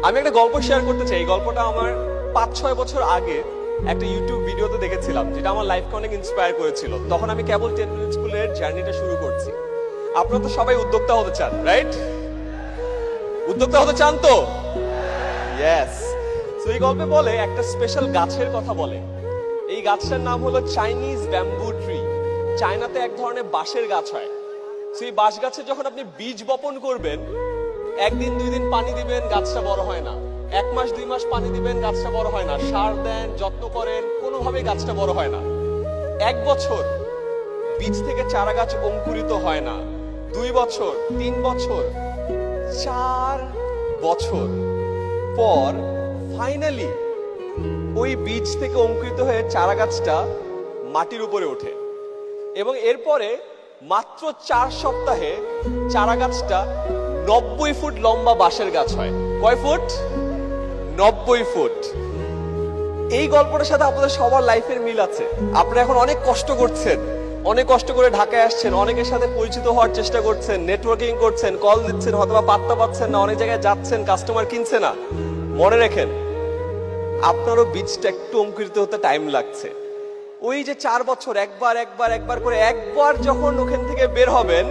আমি একটা গল্প শেয়ার করতে চাই। এই গল্পটা আমার 5-6 বছর আগে একটা ইউটিউব ভিডিওতে দেখেছিলাম, যেটা আমার লাইফকে অনেক ইন্সপায়ার করেছিল। তখন আমি কেবল 10 মিনিট স্কুলের জার্নিটা শুরু করছি। আপনারা তো সবাই উদ্যোক্তা হতে চান, রাইট? উদ্যোক্তা হতে চান তো? ইয়েস। তো এই গল্পে বলে একটা স্পেশাল গাছের কথা বলে। এই গাছটার নাম হলো চাইনিজ ব্যাম্বু ট্রি। চায়নাতে এক ধরনের বাঁশের গাছ হয়। সেই বাঁশ গাছে যখন আপনি বীজ বপন করবেন, 1-2 দিন পানি দিবেন, গাছটা বড় হয় না। 1 মাস 2 মাস পানি দিবেন, গাছটা বড় হয় না। সার দেন, যত্ন করেন, কোনোভাবেই গাছটা বড় হয় না। 1 বছর বীজ থেকে চারা গাছ অঙ্কুরিত হয় না। 2 বছর, 3 বছর, 4 বছর পর ফাইনালি ওই বীজ থেকে অঙ্কুরিত হয়ে চারা গাছটা মাটির উপরে ওঠে। এবং এরপরে মাত্র 4 সপ্তাহে চারা গাছটা 90 ফুট লম্বা বাঁশের গাছ হয়। কয় ফুট? 90 ফুট। এই গল্পটার সাথে আপনাদের সবার লাইফের মিল আছে। আপনারা এখন অনেক কষ্ট করছেন, অনেক কষ্ট করে ঢাকায় আসছেন, অনেকের সাথে পরিচিত হওয়ার চেষ্টা করছেন, নেটওয়ার্কিং করছেন, কল দিচ্ছেন, হয়তো পাত্তা পাচ্ছেন না, অনেক জায়গায় যাচ্ছেন, কাস্টমার কিনছে না। মনে রাখেন, আপনারও বীজটা একটু অঙ্কুরিত হতে টাইম লাগছে। ওই যে 4 বছর একবার করে একবার যখন ওখান থেকে বের হবেন,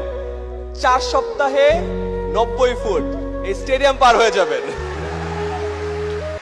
4 সপ্তাহে 90 ফুট এই স্টেডিয়াম পার হয়ে যাবেন।